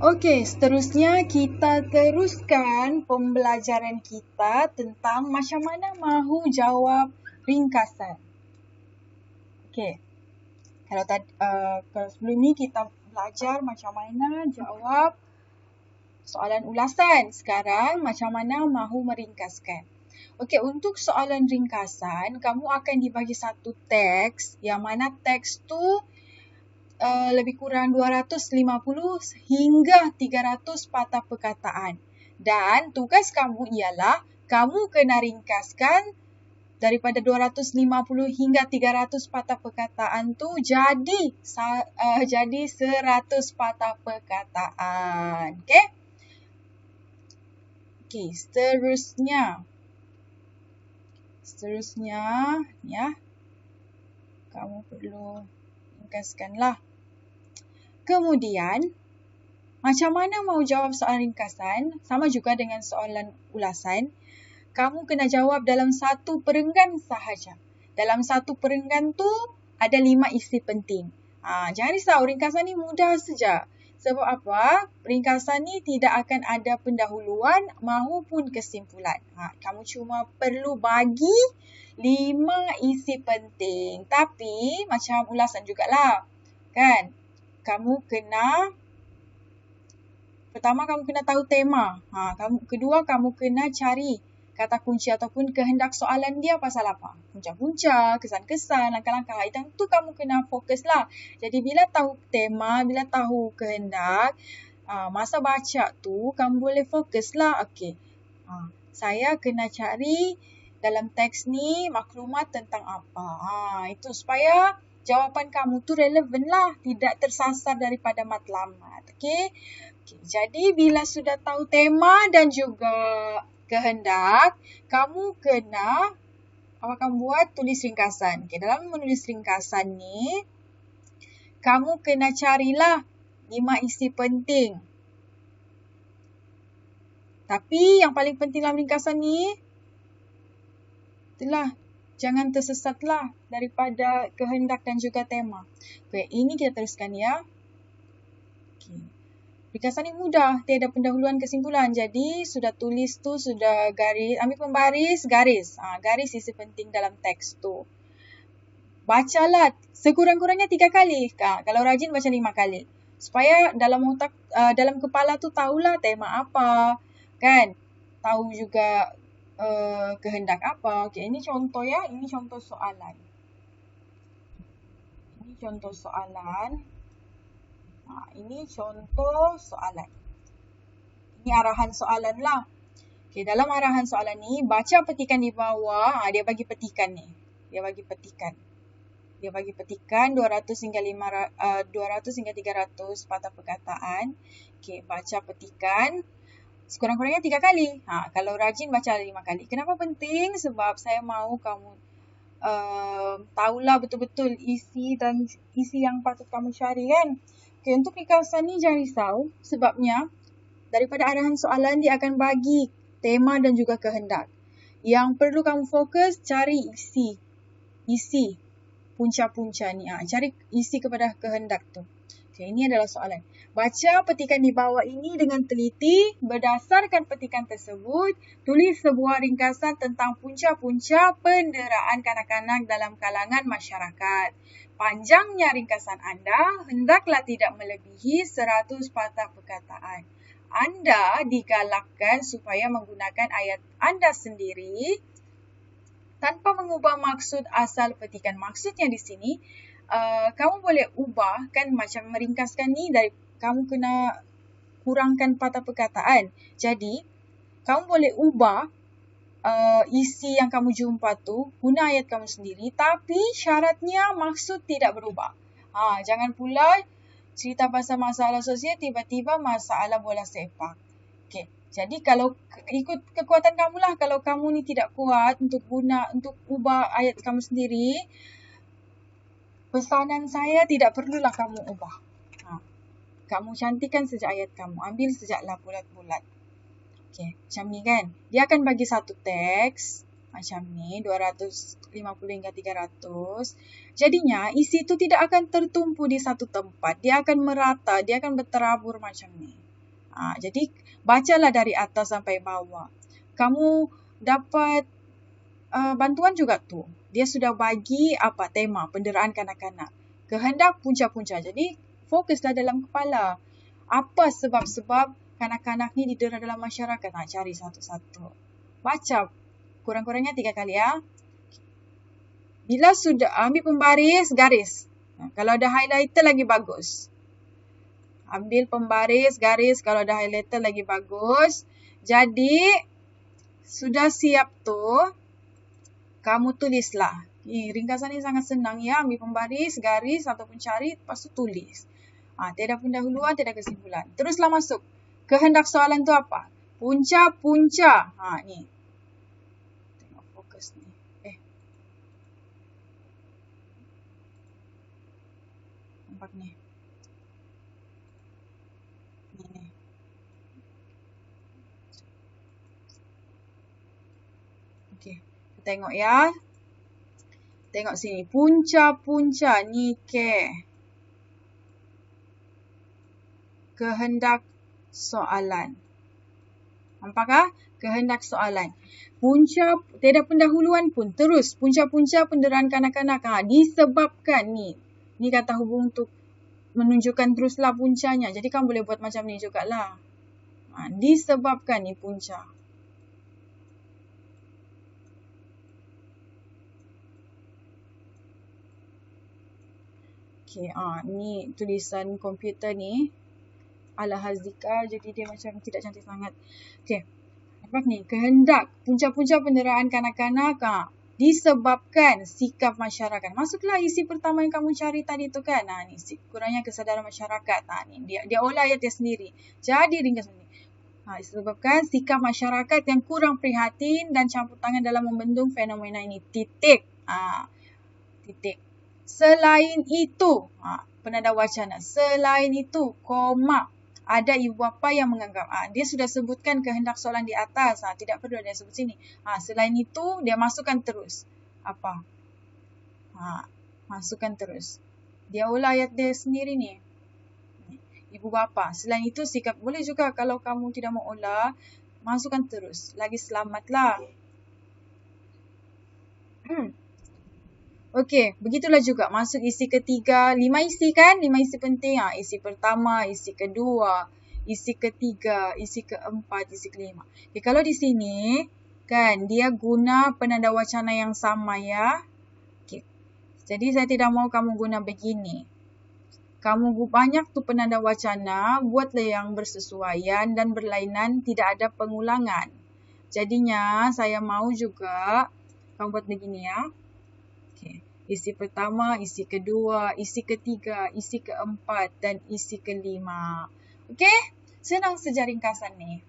Okey, seterusnya kita teruskan pembelajaran kita tentang macam mana mahu jawab ringkasan. Okey. Kalau sebelum ni kita belajar macam mana jawab soalan ulasan. Sekarang macam mana mahu meringkaskan. Okey, untuk soalan ringkasan, kamu akan dibagi satu teks yang mana teks tu lebih kurang 250 hingga 300 patah perkataan. Dan tugas kamu ialah kamu kena ringkaskan daripada 250 hingga 300 patah perkataan tu jadi 100 patah perkataan. Okey? Okey, seterusnya ya. Kamu perlu ringkaskanlah. Kemudian, macam mana mau jawab soalan ringkasan, sama juga dengan soalan ulasan, kamu kena jawab dalam satu perenggan sahaja. Dalam satu perenggan tu, ada 5 isi penting. Jangan risau, ringkasan ni mudah saja. Sebab apa? Ringkasan ni tidak akan ada pendahuluan maupun kesimpulan. Kamu cuma perlu bagi 5 isi penting. Tapi, macam ulasan jugalah. Kan? Pertama kamu kena tahu tema. Kedua kamu kena cari kata kunci ataupun kehendak soalan dia pasal apa. Punca-punca, kesan-kesan, langkah-langkah. Itu kamu kena fokuslah. Jadi bila tahu tema, bila tahu kehendak, masa baca tu kamu boleh fokuslah. Okey. Saya kena cari dalam teks ni maklumat tentang apa. Itu supaya jawapan kamu tu relevan lah. Tidak tersasar daripada matlamat. Okey. Jadi bila sudah tahu tema dan juga kehendak, kamu kena tulis ringkasan. Okey, dalam menulis ringkasan ni, kamu kena carilah 5 isi penting. Tapi yang paling penting dalam ringkasan ni, itulah, jangan tersesatlah daripada kehendak dan juga tema. Okey, ini kita teruskan ya. Okey. Ringkasan ni mudah, tiada pendahuluan kesimpulan. Jadi sudah tulis tu, sudah garis, ambil pembaris, garis. Garis isi penting dalam teks tu. Bacalah sekurang-kurangnya 3 kali. Kalau rajin baca 5 kali. Supaya dalam otak, dalam kepala tu tahulah tema apa. Kan? Tahu juga kehendak apa. Okey, ini contoh ya. Ini contoh soalan. Ini contoh soalan. Ini arahan soalan lah. Okey, dalam arahan soalan ni, baca petikan di bawah. Dia bagi petikan ni. Dia bagi petikan 200 hingga 300 patah perkataan. Okey, baca petikan. Sekurang-kurangnya 3 kali. Kalau rajin baca 5 kali. Kenapa penting? Sebab saya mahu kamu tahulah betul-betul isi yang patut kamu cari kan. Okay, untuk ringkasan ni jangan risau. Sebabnya daripada arahan soalan dia akan bagi tema dan juga kehendak. Yang perlu kamu fokus cari isi punca-punca ni. Cari isi kepada kehendak tu. Okay, ini adalah soalan. Baca petikan di bawah ini dengan teliti. Berdasarkan petikan tersebut, tulis sebuah ringkasan tentang punca-punca penderaan kanak-kanak dalam kalangan masyarakat. Panjangnya ringkasan anda hendaklah tidak melebihi 100 patah perkataan. Anda digalakkan supaya menggunakan ayat anda sendiri tanpa mengubah maksud asal petikan. Maksudnya di sini, kamu boleh ubah kan macam meringkaskan ni dari kamu kena kurangkan patah perkataan. Jadi, kamu boleh ubah isi yang kamu jumpa tu guna ayat kamu sendiri tapi syaratnya maksud tidak berubah. Jangan pula cerita pasal masalah sosial tiba-tiba masalah bola sepak. Okey. Jadi kalau ikut kekuatan kamu lah, kalau kamu ni tidak kuat untuk ubah ayat kamu sendiri, pesanan saya tidak perlulah kamu ubah. Kamu cantikkan saja ayat kamu. Ambil sajalah bulat-bulat. Okey, macam ni kan. Dia akan bagi satu teks. Macam ni, 250 hingga 300. Jadinya, isi itu tidak akan tertumpu di satu tempat. Dia akan merata, dia akan berterabur macam ni. Jadi bacalah dari atas sampai bawah. Kamu dapat bantuan juga tu. Dia sudah bagi tema penderaan kanak-kanak. Kehendak punca-punca. Jadi fokuslah dalam kepala. Apa sebab-sebab kanak-kanak ni didera dalam masyarakat? Cari satu-satu. Baca kurang-kurangnya 3 kali ya. Bila sudah ambil pembaris, garis. Kalau ada highlighter lagi bagus. Ambil pembaris, garis. Kalau ada highlighter lagi bagus. Jadi, sudah siap tu, kamu tulislah. Ringkasan ni sangat senang ya. Ambil pembaris, garis ataupun cari, lepas tu tulis. Tiada pendahuluan, tiada kesimpulan. Teruslah masuk. Kehendak soalan tu apa? Punca-punca. Ni. Tengok fokus ni. Nampak ni. Ni. Okey. Tengok ya. Tengok sini. Punca-punca. Ni ke. Kehendak soalan. Nampakah? Kehendak soalan. Punca, tiada pendahuluan pun. Terus, punca-punca penderaan kanak-kanak. Disebabkan ni. Ni kata hubung untuk menunjukkan teruslah puncanya. Jadi kamu boleh buat macam ni jugalah. Disebabkan ni punca. Okey, ni tulisan komputer ni. Al-Hazika, jadi dia macam tidak cantik sangat. Okey. Nampak ni, kehendak punca-punca penderaan kanak-kanak disebabkan sikap masyarakat. Masuklah isi pertama yang kamu cari tadi tu kan. Ni kurangnya kesadaran masyarakat. Ni dia olah ayat dia sendiri. Jadi ringkas ni. Disebabkan sikap masyarakat yang kurang prihatin dan campur tangan dalam membendung fenomena ini. Titik. Titik. Selain itu, penanda wacana. Selain itu, koma. Ada ibu bapa yang menganggap. Dia sudah sebutkan kehendak soalan di atas. Tidak perlu dia sebut sini. Selain itu, dia masukkan terus. Apa? Masukkan terus. Dia ulah ayat dia sendiri ni. Ibu bapa. Selain itu, sikap. Boleh juga kalau kamu tidak mau ulah, masukkan terus. Lagi selamatlah. Okey, begitulah juga masuk isi ketiga. 5 isi kan? 5 isi penting. Isi pertama, isi kedua, isi ketiga, isi keempat, isi kelima. Okay, kalau di sini kan dia guna penanda wacana yang sama ya. Okay. Jadi saya tidak mau kamu guna begini. Kamu banyak tu penanda wacana, buatlah yang bersesuaian dan berlainan, tidak ada pengulangan. Jadinya saya mau juga kamu buat begini ya. Isi pertama, isi kedua, isi ketiga, isi keempat dan isi kelima. Okey? Senang saja ringkasan ni.